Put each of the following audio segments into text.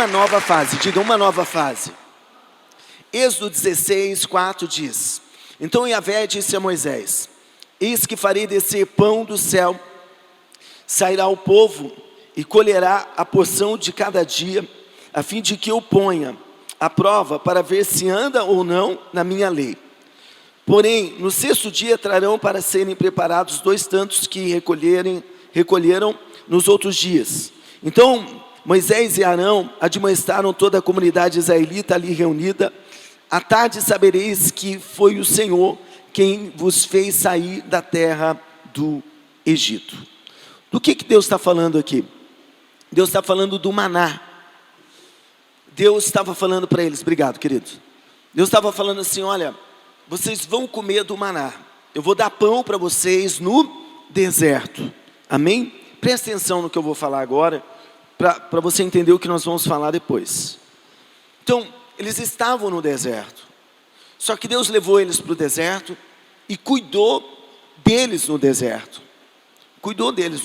uma nova fase. Diga, uma nova fase. Êxodo 16, 4 diz: então Yahvé disse a Moisés: eis que farei descer pão do céu, sairá o povo e colherá a porção de cada dia, a fim de que eu ponha à prova para ver se anda ou não na minha lei. Porém, no sexto dia trarão para serem preparados 2 tantos que recolheram nos outros dias. Então Moisés e Arão admoestaram toda a comunidade israelita ali reunida. À tarde sabereis que foi o Senhor quem vos fez sair da terra do Egito. Do que Deus está falando aqui? Deus está falando do maná. Deus estava falando para eles, obrigado querido. Deus estava falando assim: olha, vocês vão comer do maná. Eu vou dar pão para vocês no deserto. Amém? Presta atenção no que eu vou falar agora, para você entender o que nós vamos falar depois. Então, eles estavam no deserto. Só que Deus levou eles para o deserto e cuidou deles no deserto. Cuidou deles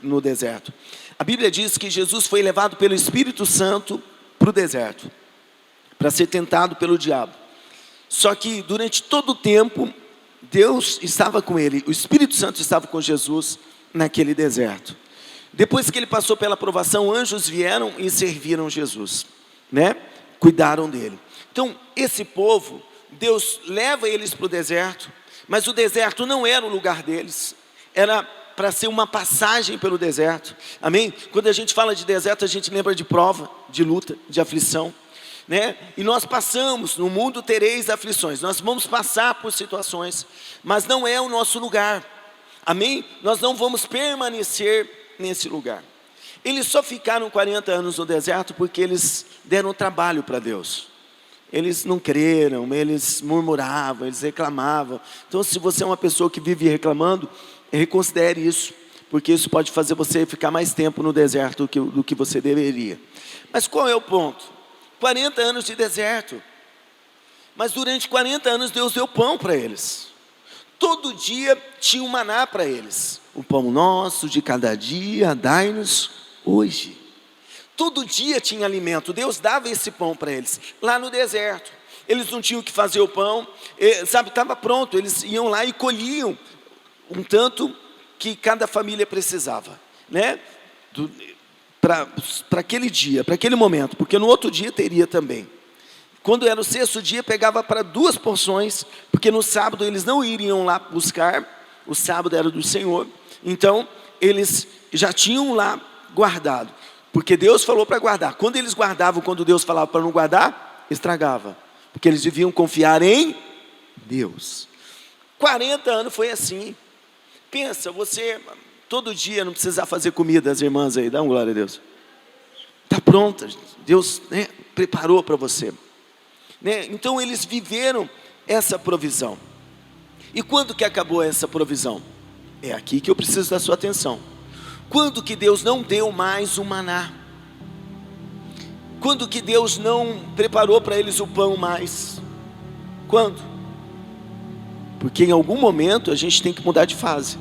no deserto. A Bíblia diz que Jesus foi levado pelo Espírito Santo para o deserto, para ser tentado pelo diabo. Só que durante todo o tempo, Deus estava com ele, o Espírito Santo estava com Jesus naquele deserto. Depois que ele passou pela provação, anjos vieram e serviram Jesus, né? Cuidaram dele. Então, esse povo, Deus leva eles para o deserto, mas o deserto não era o lugar deles, era para ser uma passagem pelo deserto, amém? Quando a gente fala de deserto, a gente lembra de prova, de luta, de aflição, né? E nós passamos, no mundo tereis aflições, nós vamos passar por situações, mas não é o nosso lugar, amém? Nós não vamos permanecer nesse lugar. Eles só ficaram 40 anos no deserto porque eles deram trabalho para Deus. Eles não creram, eles murmuravam, eles reclamavam. Então, se você é uma pessoa que vive reclamando, reconsidere isso, porque isso pode fazer você ficar mais tempo no deserto do que você deveria. Mas qual é o ponto? 40 anos de deserto. Mas durante 40 anos Deus deu pão para eles. Todo dia tinha um maná para eles. O pão nosso de cada dia, dai-nos hoje. Todo dia tinha alimento. Deus dava esse pão para eles, lá no deserto. Eles não tinham que fazer o pão, estava pronto. Eles iam lá e colhiam um tanto que cada família precisava, né? Para aquele dia, para aquele momento, porque no outro dia teria também. Quando era o sexto dia, pegava para 2 porções, porque no sábado eles não iriam lá buscar, o sábado era do Senhor, então eles já tinham lá guardado, porque Deus falou para guardar. Quando eles guardavam, quando Deus falava para não guardar, estragava, porque eles deviam confiar em Deus. 40 anos foi assim. Pensa, você todo dia não precisa fazer comida, as irmãs aí, dá uma glória a Deus. Está pronta, Deus, né, preparou para você, né? Então eles viveram essa provisão. E quando que acabou essa provisão? É aqui que eu preciso da sua atenção. Quando que Deus não deu mais o maná? Quando que Deus não preparou para eles o pão mais? Quando? Porque em algum momento a gente tem que mudar de fase.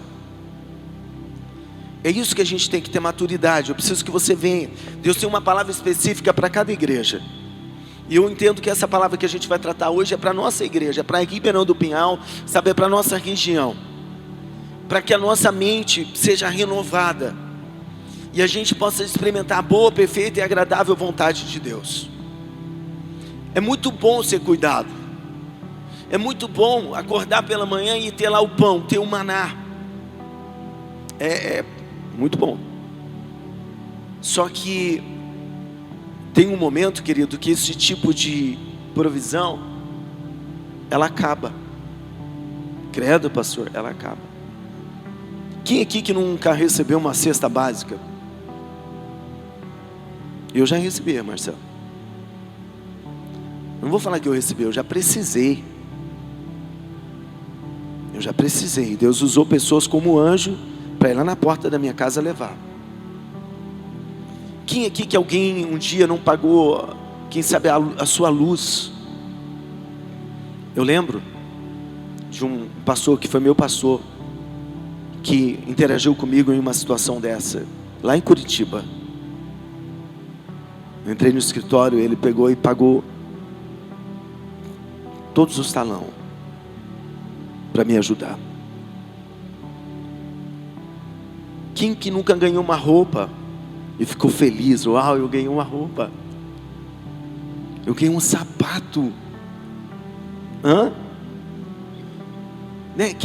É isso que a gente tem que ter maturidade. Eu preciso que você venha. Deus tem uma palavra específica para cada igreja. E eu entendo que essa palavra que a gente vai tratar hoje é para a nossa igreja, é para Ribeirão do Pinhal, sabe, é para a nossa região. Para que a nossa mente seja renovada e a gente possa experimentar a boa, perfeita e agradável vontade de Deus. É muito bom ser cuidado. É muito bom acordar pela manhã e ter lá o pão, ter o maná. É muito bom. Só que tem um momento, querido, que esse tipo de provisão, ela acaba. Credo, pastor, ela acaba. Quem aqui que nunca recebeu uma cesta básica? Eu já recebi, Marcelo. Não vou falar que eu recebi, eu já precisei. Eu já precisei. Deus usou pessoas como anjo para ir lá na porta da minha casa levar. Quem aqui que alguém um dia não pagou, quem sabe, a sua luz? Eu lembro de um pastor que foi meu pastor, que interagiu comigo em uma situação dessa, lá em Curitiba. Eu entrei no escritório, ele pegou e pagou todos os talão para me ajudar. Quem que nunca ganhou uma roupa e ficou feliz? Uau, eu ganhei uma roupa. Eu ganhei um sapato. Né?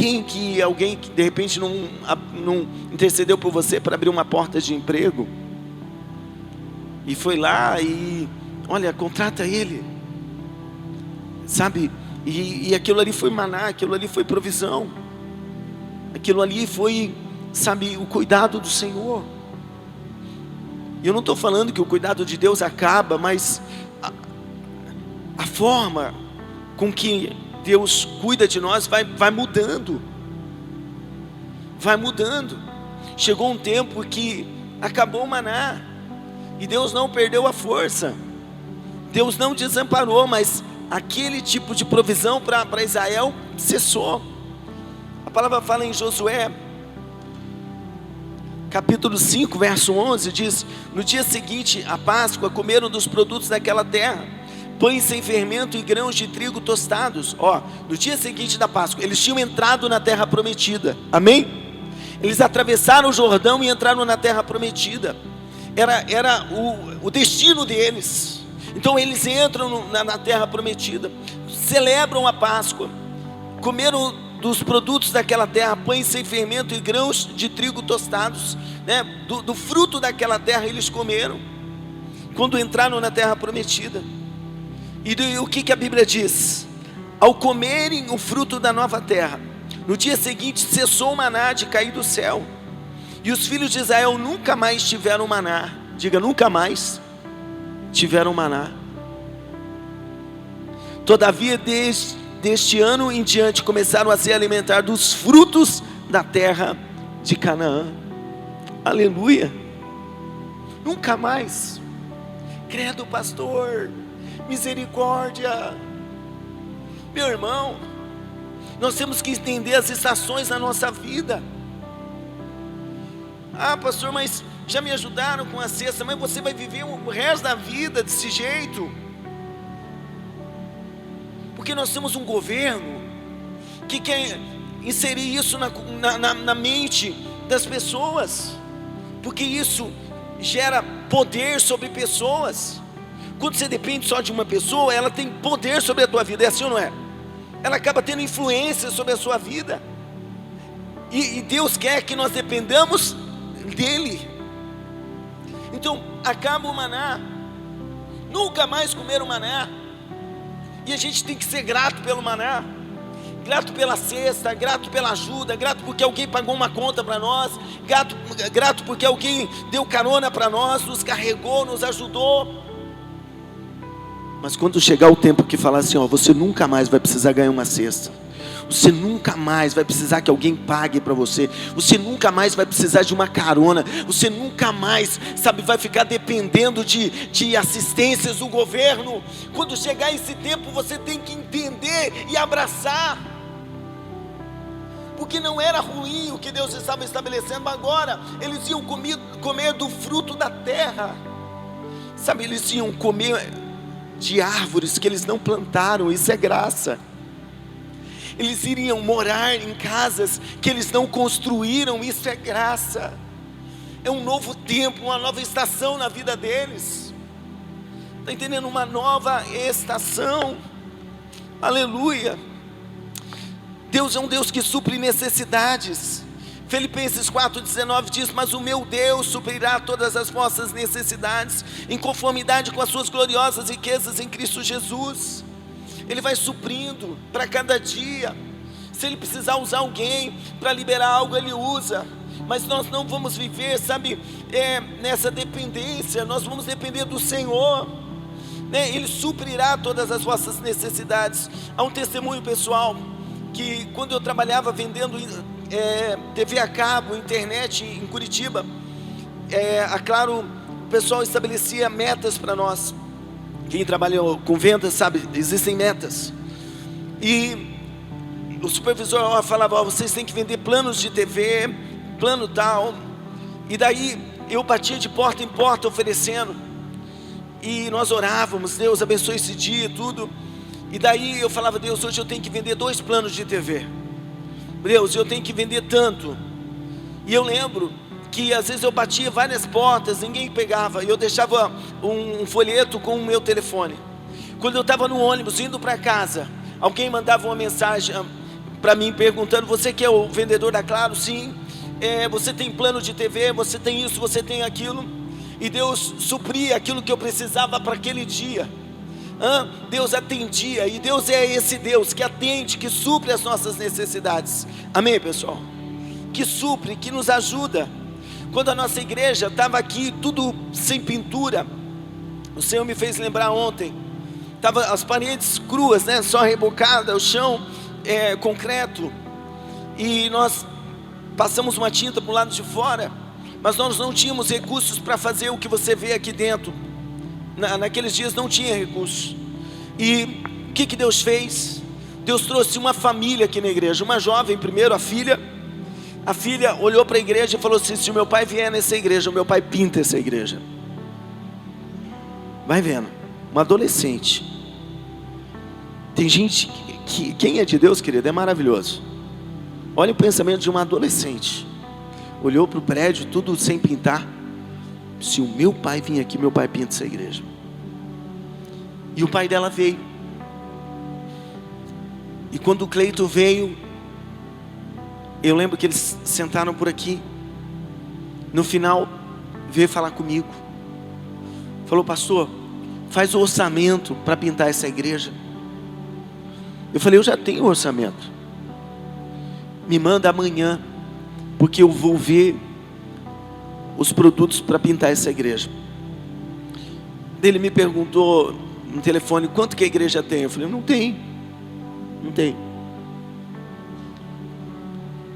Alguém que de repente não intercedeu por você para abrir uma porta de emprego? E foi lá e, olha, contrata ele. Sabe? E aquilo ali foi maná, aquilo ali foi provisão. Aquilo ali foi, sabe, o cuidado do Senhor. E eu não estou falando que o cuidado de Deus acaba, mas a forma com que Deus cuida de nós vai mudando. Vai mudando. Chegou um tempo que acabou o maná. E Deus não perdeu a força. Deus não desamparou, mas aquele tipo de provisão para Israel cessou. A palavra fala em Josué, capítulo 5, verso 11, diz: no dia seguinte à Páscoa, comeram dos produtos daquela terra, pães sem fermento e grãos de trigo tostados. No dia seguinte da Páscoa, eles tinham entrado na terra prometida, amém? Eles atravessaram o Jordão e entraram na terra prometida. Era o destino deles. Então eles entram na terra prometida, celebram a Páscoa, comeram dos produtos daquela terra, pães sem fermento e grãos de trigo tostados, né? Do fruto daquela terra eles comeram, quando entraram na terra prometida. E o que a Bíblia diz? Ao comerem o fruto da nova terra, no dia seguinte cessou o maná de cair do céu, e os filhos de Israel nunca mais tiveram maná. Diga, nunca mais tiveram maná. Todavia, deste ano em diante, começaram a se alimentar dos frutos da terra de Canaã. Aleluia. Nunca mais. Credo, pastor, misericórdia. Meu irmão, nós temos que entender as estações na nossa vida. Ah, pastor, mas já me ajudaram com a cesta, mas você vai viver o resto da vida desse jeito? Porque nós temos um governo que quer inserir isso na mente das pessoas, porque isso gera poder sobre pessoas. Quando você depende só de uma pessoa, ela tem poder sobre a tua vida, é assim ou não é? Ela acaba tendo influência sobre a sua vida. E Deus quer que nós dependamos dele. Então acaba o maná, nunca mais comer o maná. E a gente tem que ser grato pelo maná, grato pela cesta, grato pela ajuda, grato porque alguém pagou uma conta para nós, grato porque alguém deu carona para nós, nos carregou, nos ajudou. Mas quando chegar o tempo que falar assim, você nunca mais vai precisar ganhar uma cesta, você nunca mais vai precisar que alguém pague para você, você nunca mais vai precisar de uma carona, você nunca mais, vai ficar dependendo de assistências do governo. Quando chegar esse tempo, você tem que entender e abraçar, porque não era ruim o que Deus estava estabelecendo. Agora eles iam comer do fruto da terra, eles iam comer de árvores que eles não plantaram, isso é graça. Eles iriam morar em casas que eles não construíram, isso é graça. É um novo tempo, uma nova estação na vida deles. Está entendendo? Uma nova estação. Aleluia. Deus é um Deus que supre necessidades. Filipenses 4,19 diz: mas o meu Deus suprirá todas as vossas necessidades, em conformidade com as suas gloriosas riquezas em Cristo Jesus. Ele vai suprindo para cada dia. Se Ele precisar usar alguém para liberar algo, Ele usa. Mas nós não vamos viver, nessa dependência. Nós vamos depender do Senhor, né? Ele suprirá todas as vossas necessidades. Há um testemunho pessoal, que quando eu trabalhava vendendo TV a cabo, internet em Curitiba, a Claro, o pessoal estabelecia metas para nós. Quem trabalha com vendas sabe, existem metas. E o supervisor falava: vocês têm que vender planos de TV, plano tal. E daí eu batia de porta em porta oferecendo. e nós orávamos, Deus abençoe esse dia e tudo. E daí eu falava, Deus, hoje eu tenho que vender 2 planos de TV. Deus, eu tenho que vender tanto. E eu lembro que às vezes eu batia várias portas, ninguém pegava, e eu deixava um folheto com o meu telefone. Quando eu estava no ônibus indo para casa, alguém mandava uma mensagem para mim perguntando: você que é o vendedor da Claro? Sim. Você tem plano de TV, você tem isso, você tem aquilo. E Deus supria aquilo que eu precisava para aquele dia. Deus atendia, e Deus é esse Deus que atende, que supre as nossas necessidades. Amém, pessoal? Que supre, que nos ajuda. Quando a nossa igreja estava aqui tudo sem pintura, o Senhor me fez lembrar ontem, estava as paredes cruas, né? Só rebocada, o chão concreto, e nós passamos uma tinta para o lado de fora, mas nós não tínhamos recursos para fazer o que você vê aqui dentro. Naqueles dias não tinha recursos. E o que Deus fez? Deus trouxe uma família aqui na igreja, uma jovem primeiro, a filha olhou para a igreja e falou assim: se o meu pai vier nessa igreja, o meu pai pinta essa igreja. Vai vendo, uma adolescente. Tem gente que quem é de Deus, querido, é maravilhoso. Olha o pensamento de uma adolescente. Olhou para o prédio, tudo sem pintar. Se o meu pai vir aqui, meu pai pinta essa igreja. E o pai dela veio. E quando o Cleito veio, eu lembro que eles sentaram por aqui. No final, veio falar comigo. Falou: pastor, faz o orçamento para pintar essa igreja. Eu falei: eu já tenho o orçamento. Me manda amanhã, porque eu vou ver os produtos para pintar essa igreja. Ele me perguntou no telefone: quanto que a igreja tem? Eu falei: não tem.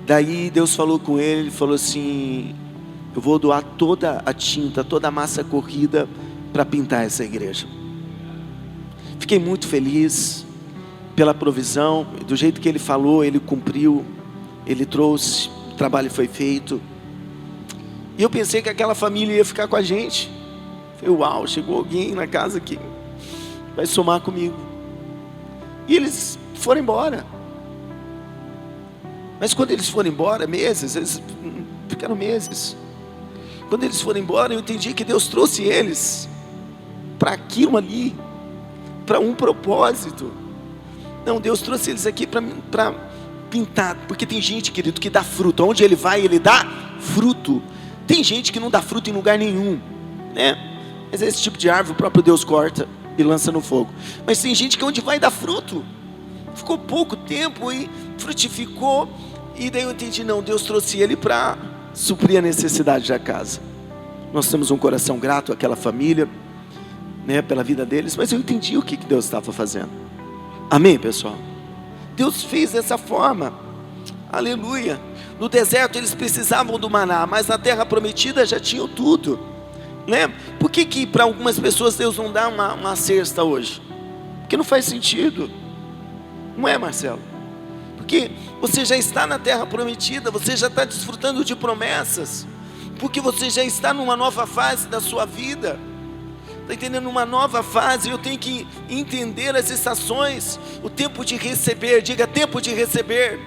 Daí Deus falou com ele falou assim: eu vou doar toda a tinta, toda a massa corrida para pintar essa igreja. Fiquei muito feliz pela provisão, do jeito que ele falou, ele cumpriu, ele trouxe, o trabalho foi feito. E eu pensei que aquela família ia ficar com a gente. Falei: uau, chegou alguém na casa que vai somar comigo. E eles foram embora. Mas quando eles foram embora, eles ficaram meses. Quando eles foram embora, eu entendi que Deus trouxe eles para aquilo ali, para um propósito. Não, Deus trouxe eles aqui para pintar. Porque tem gente, querido, que dá fruto. Onde ele vai, ele dá fruto. Tem gente que não dá fruto em lugar nenhum, né? Mas esse tipo de árvore o próprio Deus corta e lança no fogo. Mas tem gente que onde vai dar fruto, ficou pouco tempo e frutificou. E daí eu entendi: não, Deus trouxe ele para suprir a necessidade da casa. Nós temos um coração grato àquela família, né, pela vida deles. Mas eu entendi o que Deus estava fazendo. Amém, pessoal? Deus fez dessa forma. Aleluia. No deserto eles precisavam do maná, mas na terra prometida já tinham tudo, né? Por que para algumas pessoas Deus não dá uma cesta hoje? Porque não faz sentido. Não é, Marcelo? Porque você já está na terra prometida, você já está desfrutando de promessas, porque você já está numa nova fase da sua vida. Está entendendo? Uma nova fase. Eu tenho que entender as estações, o tempo de receber. Diga: tempo de receber.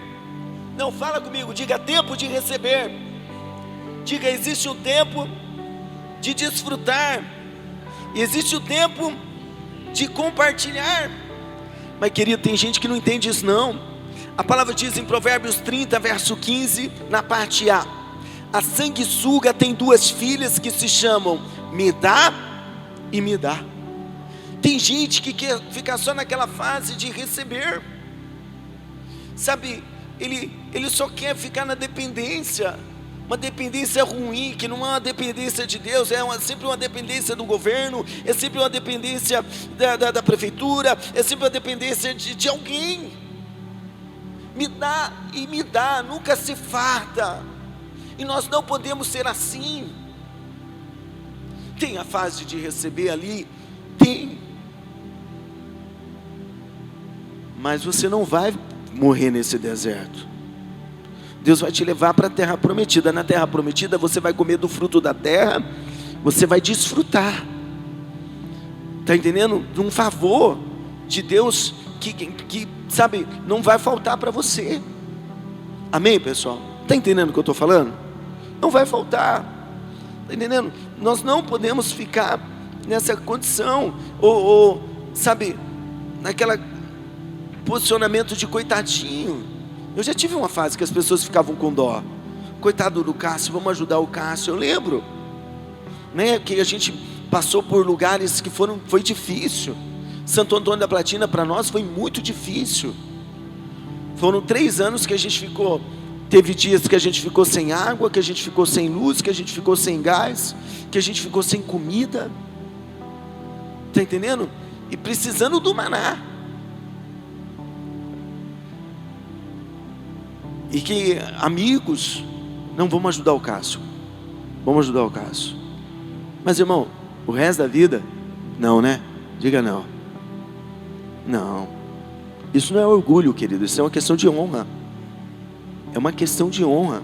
Não, fala comigo, diga: tempo de receber. Diga: existe o tempo de desfrutar, e existe o tempo de compartilhar. Mas, querido, tem gente que não entende isso não. A palavra diz em Provérbios 30, verso 15, na parte A: a sanguessuga tem 2 filhas que se chamam me dá e me dá. Tem gente que quer ficar só naquela fase de receber, sabe? Ele só quer ficar na dependência, uma dependência ruim, que não é uma dependência de Deus, sempre uma dependência do governo, é sempre uma dependência da prefeitura, é sempre uma dependência de alguém. Me dá e me dá, nunca se farta, e nós não podemos ser assim. Tem a fase de receber ali, tem, mas você não vai morrer nesse deserto. Deus vai te levar para a terra prometida. Na terra prometida você vai comer do fruto da terra, você vai desfrutar. Está entendendo? De um favor de Deus que sabe, não vai faltar para você. Amém, pessoal? Está entendendo o que eu estou falando? Não vai faltar. Está entendendo? Nós não podemos ficar nessa condição, ou sabe, naquela posicionamento de coitadinho. Eu já tive uma fase que as pessoas ficavam com dó. Coitado do Cássio, vamos ajudar o Cássio. Eu lembro, né, que a gente passou por lugares que foi difícil. Santo Antônio da Platina para nós foi muito difícil. Foram 3 anos que a gente ficou. Teve dias que a gente ficou sem água, que a gente ficou sem luz, que a gente ficou sem gás, que a gente ficou sem comida. Está entendendo? E precisando do maná. E que amigos, não, vamos ajudar o Cássio. Vamos ajudar o Cássio. Mas irmão, o resto da vida, não, né? Diga não. Não. Isso não é orgulho, querido. Isso é uma questão de honra. É uma questão de honra.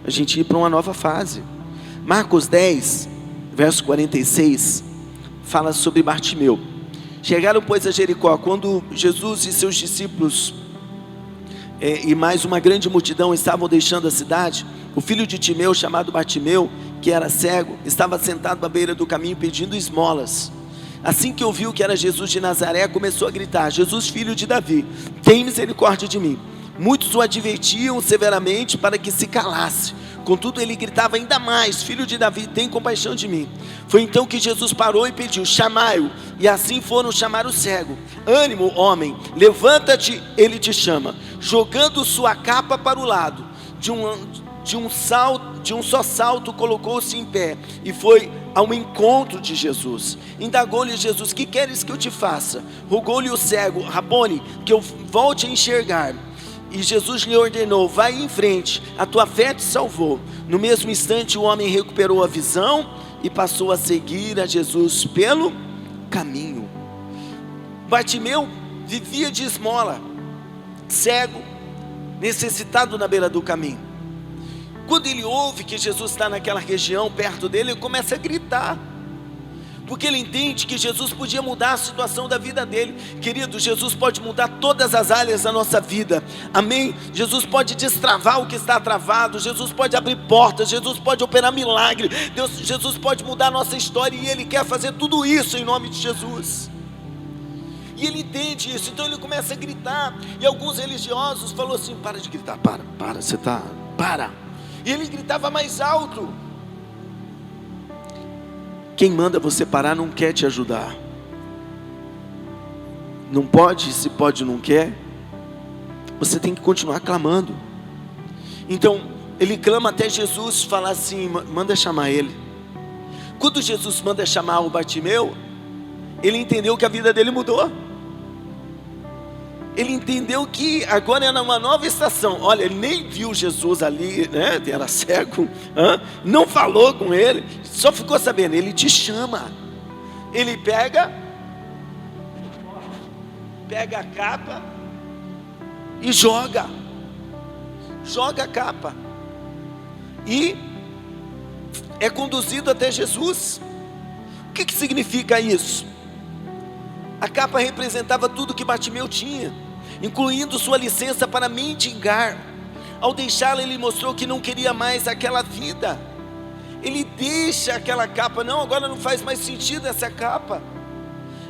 A gente ir para uma nova fase. Marcos 10, verso 46, fala sobre Bartimeu. Chegaram, pois, a Jericó. Quando Jesus e seus discípulos e mais uma grande multidão estavam deixando a cidade, o filho de Timeu, chamado Bartimeu, que era cego, estava sentado à beira do caminho pedindo esmolas. Assim que ouviu que era Jesus de Nazaré, começou a gritar: Jesus, filho de Davi, tem misericórdia de mim. Muitos o advertiam severamente para que se calasse. Contudo, ele gritava ainda mais: Filho de Davi, tem compaixão de mim. Foi então que Jesus parou e pediu: chamai-o. E assim foram chamar o cego. Ânimo, homem, levanta-te, ele te chama. Jogando sua capa para o lado, de um só salto, colocou-se em pé e foi ao encontro de Jesus. Indagou-lhe Jesus: que queres que eu te faça? Rogou-lhe o cego: Rabone, que eu volte a enxergar. E Jesus lhe ordenou: vai em frente, a tua fé te salvou. No mesmo instante o homem recuperou a visão e passou a seguir a Jesus pelo caminho. Bartimeu vivia de esmola, cego, necessitado na beira do caminho. Quando ele ouve que Jesus está naquela região perto dele, ele começa a gritar, porque ele entende que Jesus podia mudar a situação da vida dele. Querido, Jesus pode mudar todas as áreas da nossa vida, amém? Jesus pode destravar o que está travado, Jesus pode abrir portas, Jesus pode operar milagre, Jesus pode mudar a nossa história, e Ele quer fazer tudo isso em nome de Jesus. E ele entende isso, então ele começa a gritar, e alguns religiosos falaram assim: para de gritar, para, você está, para. E ele gritava mais alto. Quem manda você parar não quer te ajudar. Não pode, se pode não quer, você tem que continuar clamando. Então ele clama até Jesus falar assim: manda chamar ele. Quando Jesus manda chamar o Bartimeu, ele entendeu que a vida dele mudou. Ele entendeu que agora era uma nova estação. Olha, ele nem viu Jesus ali, né? Era cego, não falou com ele, só ficou sabendo: ele te chama. Ele pega a capa e joga a capa, e é conduzido até Jesus. O que significa isso? A capa representava tudo que Bartimeu tinha, incluindo sua licença para mendigar. Ao deixá-la, ele mostrou que não queria mais aquela vida. Ele deixa aquela capa: não, agora não faz mais sentido essa capa.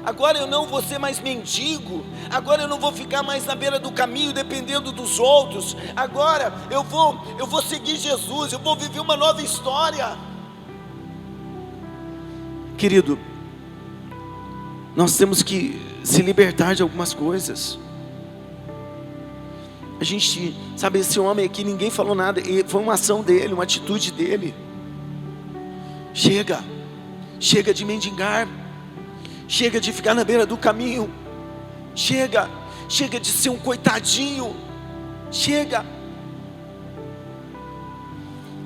Agora eu não vou ser mais mendigo. Agora eu não vou ficar mais na beira do caminho dependendo dos outros. Agora eu vou seguir Jesus, eu vou viver uma nova história. Querido, nós temos que se libertar de algumas coisas. A gente, sabe, esse homem aqui, ninguém falou nada, foi uma ação dele, uma atitude dele. Chega de mendigar, chega de ficar na beira do caminho, chega de ser um coitadinho, chega.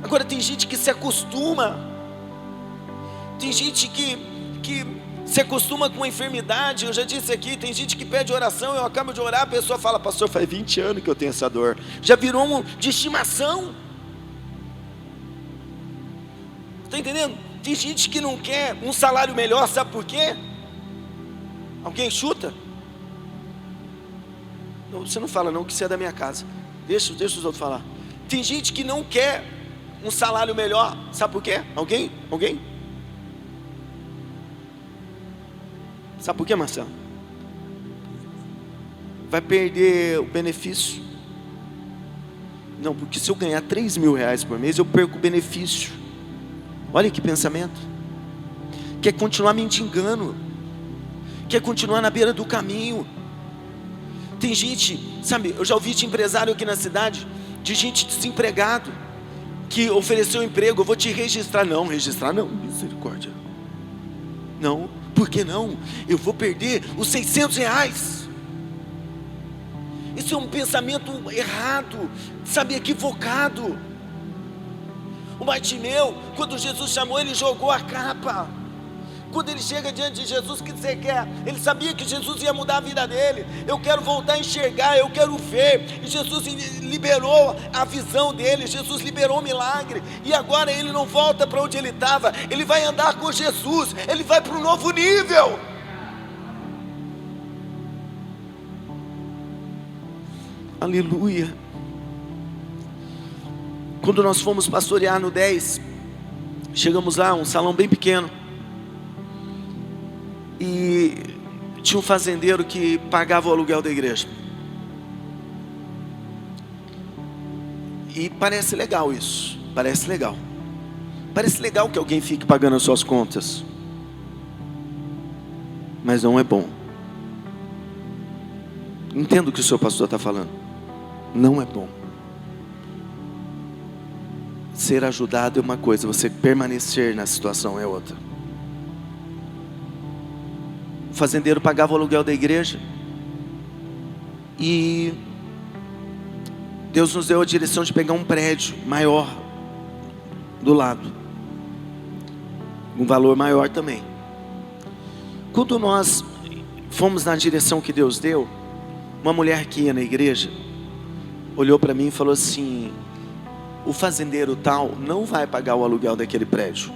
Agora tem gente que se acostuma, tem gente que se acostuma com a enfermidade. Eu já disse aqui, tem gente que pede oração, eu acabo de orar, a pessoa fala: pastor, faz 20 anos que eu tenho essa dor. Já virou um de estimação. Está entendendo? Tem gente que não quer um salário melhor, sabe por quê? Alguém chuta? Não, você não fala não, que isso é da minha casa. Deixa os outros falar. Tem gente que não quer um salário melhor. Sabe por quê? Alguém? Sabe por quê, Marcelo? Vai perder o benefício. Não, porque se eu ganhar 3 mil reais por mês, eu perco o benefício. Olha que pensamento. Quer continuar mendigando, quer continuar na beira do caminho. Tem gente, sabe, eu já ouvi de empresário aqui na cidade, de gente desempregado, que ofereceu emprego. Eu vou te registrar. Não, misericórdia. Não, por que não? Eu vou perder os 600 reais. Isso é um pensamento errado, sabe, equivocado. O Bartimeu, quando Jesus chamou, ele jogou a capa. Quando ele chega diante de Jesus, o que você quer? Ele sabia que Jesus ia mudar a vida dele. Eu quero voltar a enxergar, eu quero ver. E Jesus liberou a visão dele, Jesus liberou o milagre. E agora ele não volta para onde ele estava, ele vai andar com Jesus, ele vai para um novo nível. Aleluia. Quando nós fomos pastorear no 10, chegamos lá, um salão bem pequeno, e tinha um fazendeiro que pagava o aluguel da igreja. E parece legal isso, parece legal que alguém fique pagando as suas contas, mas não é bom. Entendo o que o seu pastor está falando. Não é bom. Ser ajudado é uma coisa, você permanecer na situação é outra. O fazendeiro pagava o aluguel da igreja, e Deus nos deu a direção de pegar um prédio maior do lado, um valor maior também. Quando nós fomos na direção que Deus deu, uma mulher que ia na igreja olhou para mim e falou assim: o fazendeiro tal não vai pagar o aluguel daquele prédio.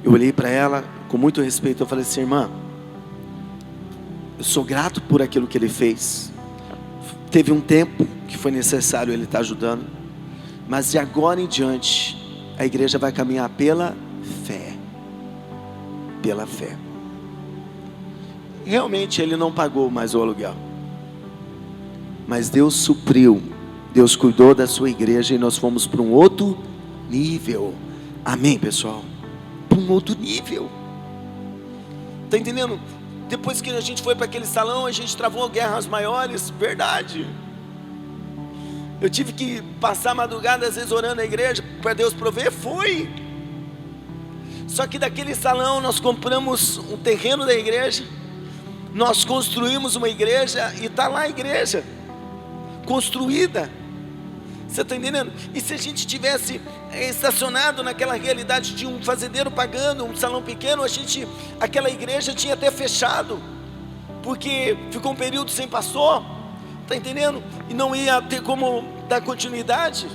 Eu olhei para ela com muito respeito, eu falei assim: irmã, eu sou grato por aquilo que ele fez. Teve um tempo que foi necessário ele estar ajudando, mas de agora em diante a igreja vai caminhar pela fé. Pela fé. Realmente ele não pagou mais o aluguel, mas Deus supriu, Deus cuidou da sua igreja, e nós fomos para um outro nível. Amém, pessoal? Para um outro nível. Está entendendo? Depois que a gente foi para aquele salão, a gente travou guerras maiores. Verdade. Eu tive que passar a madrugada às vezes orando na igreja para Deus prover. Foi. Só que daquele salão nós compramos um terreno da igreja, nós construímos uma igreja, e está lá a igreja construída. Você está entendendo? E se a gente tivesse estacionado naquela realidade de um fazendeiro pagando um salão pequeno, aquela igreja tinha até fechado, porque ficou um período sem pastor. Está entendendo? E não ia ter como dar continuidade.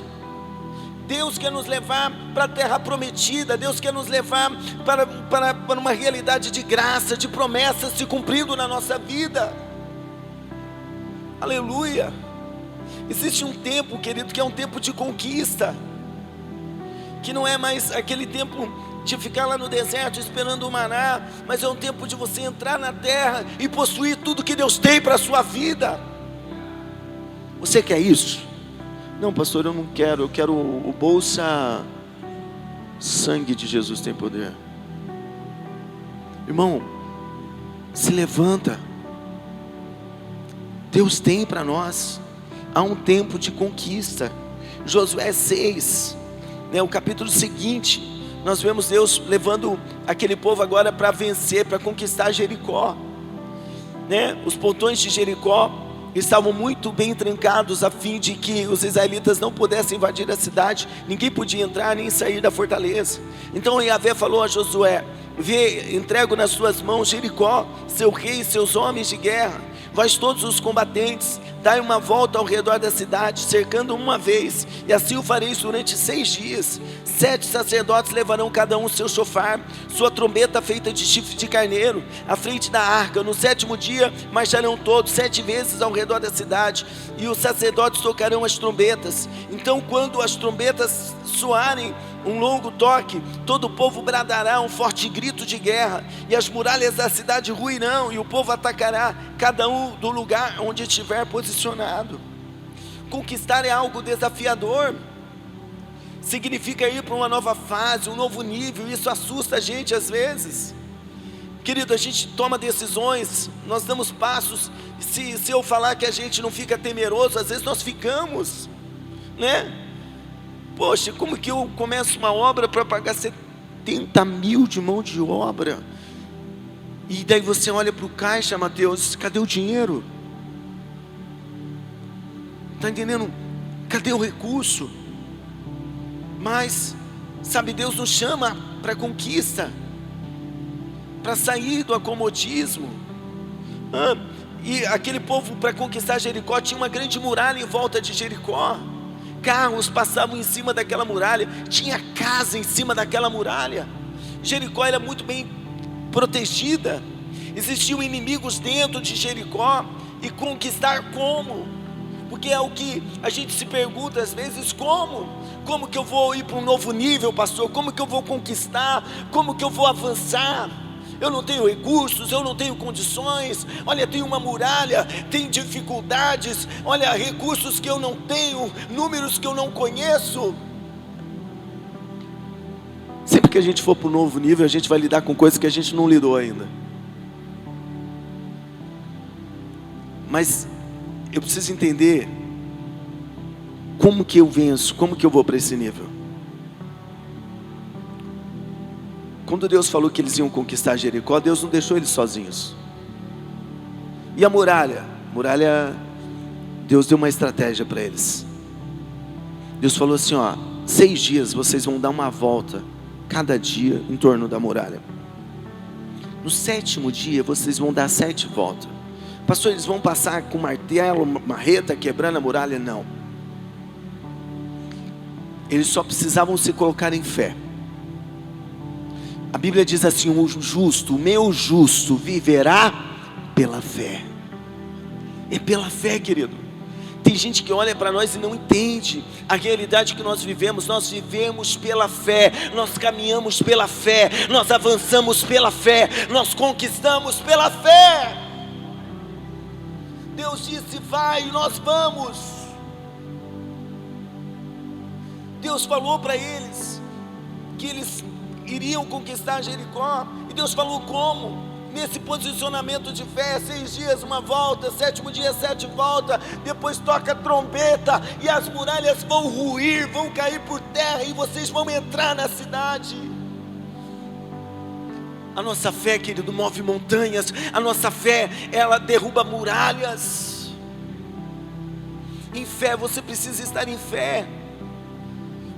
Deus quer nos levar para a terra prometida. Deus quer nos levar para uma realidade de graça, de promessas se cumprindo na nossa vida. Aleluia. Existe um tempo, querido, que é um tempo de conquista, que não é mais aquele tempo de ficar lá no deserto esperando o maná, mas é um tempo de você entrar na terra e possuir tudo que Deus tem para a sua vida. Você quer isso? Não, pastor, eu não quero. Eu quero o bolsa. Sangue de Jesus tem poder. Irmão, se levanta. Deus tem para nós. Há um tempo de conquista. Josué 6, o capítulo seguinte, nós vemos Deus levando aquele povo agora para vencer, para conquistar Jericó. Os portões de Jericó estavam muito bem trancados, a fim de que os israelitas não pudessem invadir a cidade. Ninguém podia entrar nem sair da fortaleza. Então Yahvé falou a Josué: vê, entrego nas suas mãos Jericó, seu rei e seus homens de guerra. vós todos os combatentes, dai uma volta ao redor da cidade, cercando uma vez, e assim o fareis durante 6 dias. 7 sacerdotes levarão cada um seu chofar, sua trombeta feita de chifre de carneiro, à frente da arca. No 7º dia marcharão todos 7 vezes ao redor da cidade, e os sacerdotes tocarão as trombetas. Então, quando as trombetas soarem um longo toque, todo o povo bradará um forte grito de guerra, e as muralhas da cidade ruirão, e o povo atacará, cada um do lugar onde estiver posicionado. Conquistar é algo desafiador, significa ir para uma nova fase, um novo nível. Isso assusta a gente às vezes. Querido, a gente toma decisões, nós damos passos. Se eu falar que a gente não fica temeroso, às vezes nós ficamos, né? Poxa, como que eu começo uma obra para pagar 70 mil de mão de obra? E daí você olha para o caixa, Mateus, cadê o dinheiro? Está entendendo? Cadê o recurso? Mas, sabe, Deus nos chama para conquista, para sair do acomodismo. E aquele povo, para conquistar Jericó, tinha uma grande muralha em volta de Jericó. Carros passavam em cima daquela muralha, tinha casa em cima daquela muralha. Jericó era muito bem protegida, existiam inimigos dentro de Jericó. E conquistar como? Porque é o que a gente se pergunta às vezes: como que eu vou ir para um novo nível, pastor? Como que eu vou conquistar? Como que eu vou avançar? Eu não tenho recursos, eu não tenho condições. Olha, tem uma muralha, tem dificuldades. Olha, recursos que eu não tenho, números que eu não conheço. Sempre que a gente for para um novo nível, a gente vai lidar com coisas que a gente não lidou ainda. Mas eu preciso entender como que eu venço, como que eu vou para esse nível. Quando Deus falou que eles iam conquistar Jericó, Deus não deixou eles sozinhos. E a muralha? Deus deu uma estratégia para eles. Deus falou assim, 6 dias vocês vão dar uma volta, cada dia, em torno da muralha. No 7º dia, vocês vão dar 7 voltas. Pastor, eles vão passar com martelo, marreta, quebrando a muralha? Não. Eles só precisavam se colocar em fé. A Bíblia diz assim: o meu justo viverá pela fé. É pela fé, querido. Tem gente que olha para nós e não entende a realidade que nós vivemos. Nós vivemos pela fé, nós caminhamos pela fé, nós avançamos pela fé, nós conquistamos pela fé. Deus disse: vai, e nós vamos. Deus falou para eles que eles iriam conquistar Jericó, e Deus falou como? Nesse posicionamento de fé: 6 dias uma volta, 7º dia 7 voltas, depois toca a trombeta, e as muralhas vão ruir, vão cair por terra, e vocês vão entrar na cidade. A nossa fé, querido, move montanhas. A nossa fé, ela derruba muralhas. Em fé, você precisa estar em fé.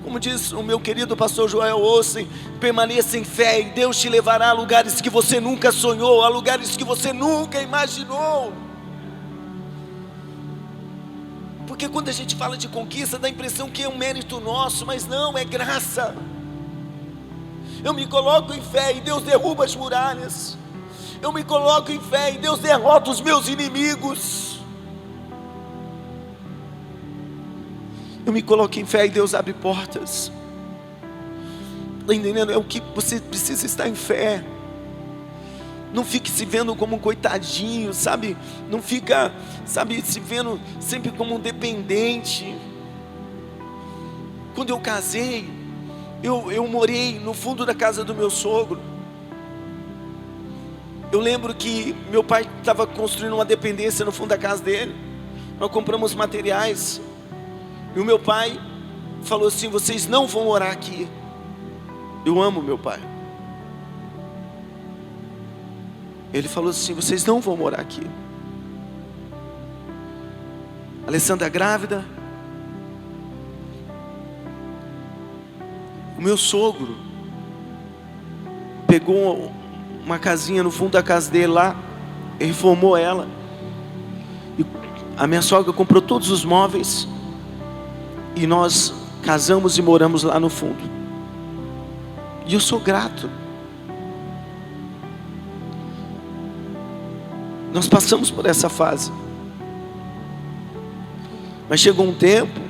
Como diz o meu querido pastor Joel Olsen, permaneça em fé e Deus te levará a lugares que você nunca sonhou, a lugares que você nunca imaginou. Porque quando a gente fala de conquista, dá a impressão que é um mérito nosso, mas não, é graça. Eu me coloco em fé e Deus derruba as muralhas. Eu me coloco em fé e Deus derrota os meus inimigos. Eu me coloco em fé e Deus abre portas. Está entendendo? É o que você precisa estar em fé. Não fique se vendo como um coitadinho, sabe? Não fica, sabe, se vendo sempre como um dependente. Quando eu casei, eu morei no fundo da casa do meu sogro. Eu lembro que meu pai estava construindo uma dependência no fundo da casa dele. Nós compramos materiais. E o meu pai falou assim: vocês não vão morar aqui. Eu amo meu pai. Ele falou assim: vocês não vão morar aqui. Alessandra grávida. O meu sogro pegou uma casinha no fundo da casa dele lá, reformou ela. a minha sogra comprou todos os móveis e nós casamos e moramos lá no fundo. E eu sou grato. Nós passamos por essa fase. Mas chegou um tempo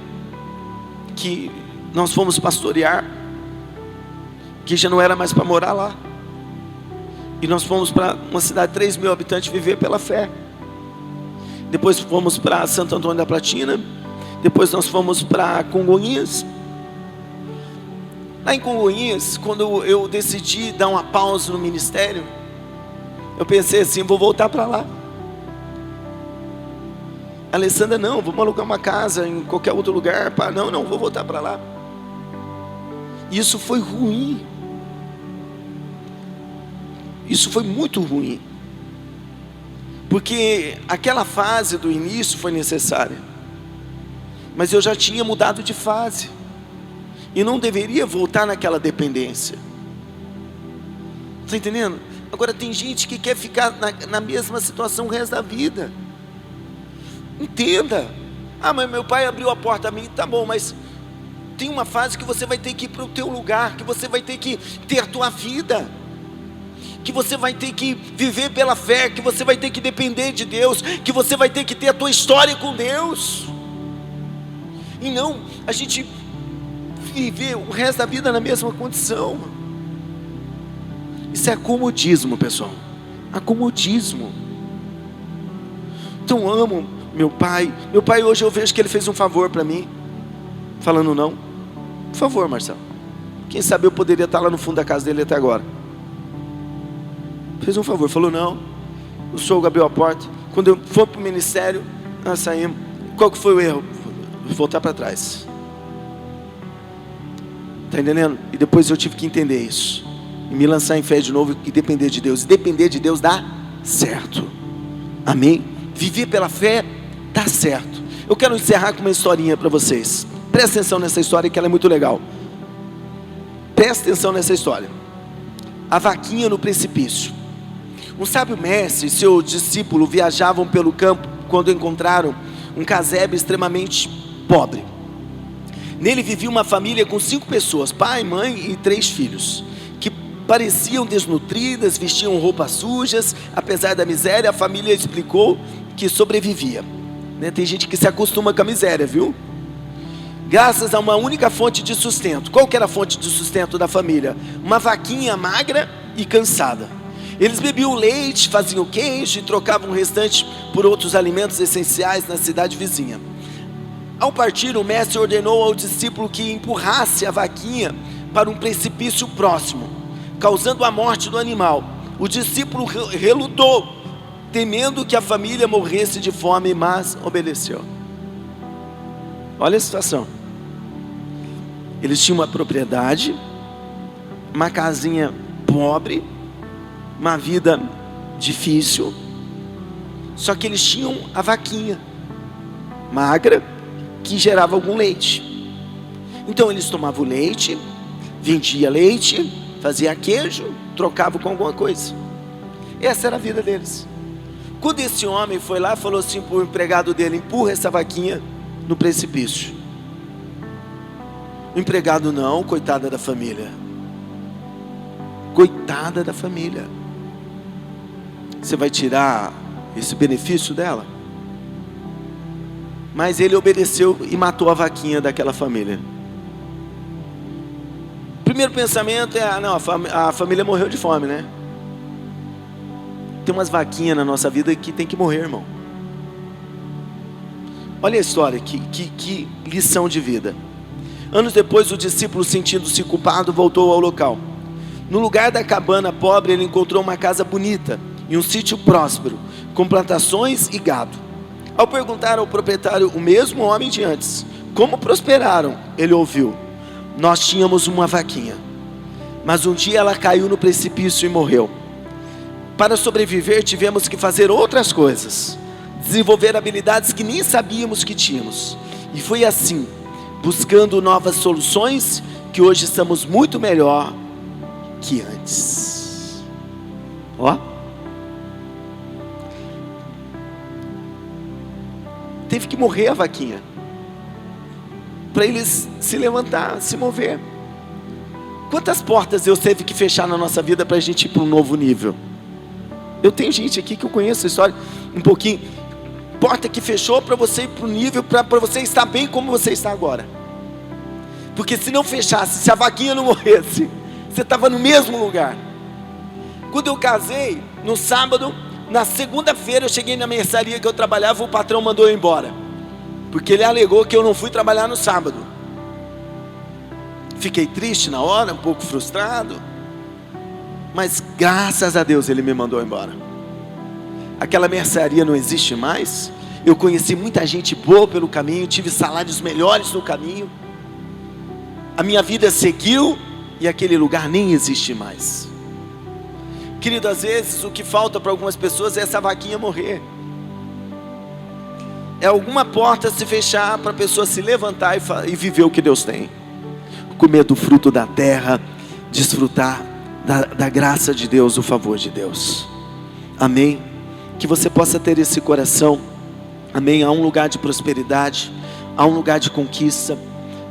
que nós fomos pastorear, que já não era mais para morar lá. E nós fomos para uma cidade de 3.000 habitantes viver pela fé. Depois fomos para Santo Antônio da Platina. Depois nós fomos para Congonhas. Lá em Congonhas, quando eu decidi dar uma pausa no ministério, eu pensei assim, vou voltar para lá. A Alessandra, não, vamos alugar uma casa em qualquer outro lugar. Não, vou voltar para lá. Isso foi ruim. Isso foi muito ruim. Porque aquela fase do início foi necessária. Mas eu já tinha mudado de fase. E não deveria voltar naquela dependência. Está entendendo? Agora tem gente que quer ficar na mesma situação o resto da vida. Entenda. Mas meu pai abriu a porta a mim, tá bom, mas tem uma fase que você vai ter que ir para o teu lugar, que você vai ter que ter a tua vida, que você vai ter que viver pela fé, que você vai ter que depender de Deus, que você vai ter que ter a tua história com Deus. E não a gente viver o resto da vida na mesma condição. Isso é acomodismo, pessoal. Acomodismo. Então amo meu pai. Meu pai hoje eu vejo que ele fez um favor para mim. Falando não. Por favor, Marcelo. Quem sabe eu poderia estar lá no fundo da casa dele até agora. Fez um favor, falou não. O sogro abriu a porta. Quando eu for para o ministério, nós saímos. Qual que foi o erro? Voltar para trás. Está entendendo? E depois eu tive que entender isso. E me lançar em fé de novo e depender de Deus. E depender de Deus dá certo. Amém? Viver pela fé dá certo. Eu quero encerrar com uma historinha para vocês. Presta atenção nessa história que ela é muito legal. Presta atenção nessa história. A vaquinha no precipício. Um sábio mestre e seu discípulo viajavam pelo campo quando encontraram um casebre extremamente pobre. Nele vivia uma família com 5 pessoas, pai, mãe e 3 filhos, que pareciam desnutridas, vestiam roupas sujas. Apesar da miséria, a família explicou que sobrevivia. Tem gente que se acostuma com a miséria, viu? Graças a uma única fonte de sustento. Qual que era a fonte de sustento da família? Uma vaquinha magra e cansada. Eles bebiam leite, faziam queijo e trocavam o restante por outros alimentos essenciais na cidade vizinha. Ao partir, o mestre ordenou ao discípulo que empurrasse a vaquinha para um precipício próximo, causando a morte do animal. O discípulo relutou, temendo que a família morresse de fome, mas obedeceu. Olha a situação. Eles tinham uma propriedade, uma casinha pobre, uma vida difícil, só que eles tinham a vaquinha magra que gerava algum leite. Então eles tomavam leite, vendia leite, fazia queijo, trocava com alguma coisa. Essa era a vida deles. Quando esse homem foi lá, falou assim para o empregado dele: empurra essa vaquinha no precipício. O empregado não, coitada da família. Coitada da família. Você vai tirar esse benefício dela? Mas ele obedeceu e matou a vaquinha daquela família. O primeiro pensamento é: não, a família morreu de fome, né? Tem umas vaquinhas na nossa vida que tem que morrer, irmão. Olha a história, que lição de vida. Anos depois, o discípulo, sentindo-se culpado, voltou ao local. No lugar da cabana pobre, ele encontrou uma casa bonita e um sítio próspero, com plantações e gado. Ao perguntar ao proprietário, o mesmo homem de antes, como prosperaram, ele ouviu: nós tínhamos uma vaquinha, mas um dia ela caiu no precipício e morreu. Para sobreviver, tivemos que fazer outras coisas, desenvolver habilidades que nem sabíamos que tínhamos. E foi assim, buscando novas soluções, que hoje estamos muito melhor que antes. Ó. Teve que morrer a vaquinha, para eles se levantar, se mover. Quantas portas Deus teve que fechar na nossa vida para a gente ir para um novo nível? Eu tenho gente aqui que eu conheço a história um pouquinho. Porta que fechou para você ir para o nível, para você estar bem como você está agora. Porque se não fechasse, se a vaquinha não morresse, você estava no mesmo lugar. Quando eu casei, no sábado, na segunda-feira eu cheguei na mercearia que eu trabalhava, o patrão mandou eu embora, porque ele alegou que eu não fui trabalhar no sábado. Fiquei triste na hora, um pouco frustrado, mas graças a Deus ele me mandou embora. Aquela mercearia não existe mais. Eu conheci muita gente boa pelo caminho, tive salários melhores no caminho. A minha vida seguiu e aquele lugar nem existe mais. Querido, às vezes o que falta para algumas pessoas é essa vaquinha morrer. É alguma porta se fechar para a pessoa se levantar e viver o que Deus tem. Comer do fruto da terra, desfrutar da graça de Deus, do favor de Deus. Amém? Que você possa ter esse coração. Amém? Há um lugar de prosperidade, há um lugar de conquista,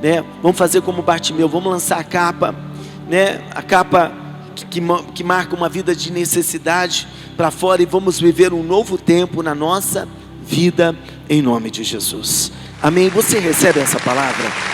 né? Vamos fazer como Bartimeu, vamos lançar a capa, né? A capa que marca uma vida de necessidade para fora, e vamos viver um novo tempo na nossa vida, em nome de Jesus. Amém? Você recebe essa palavra?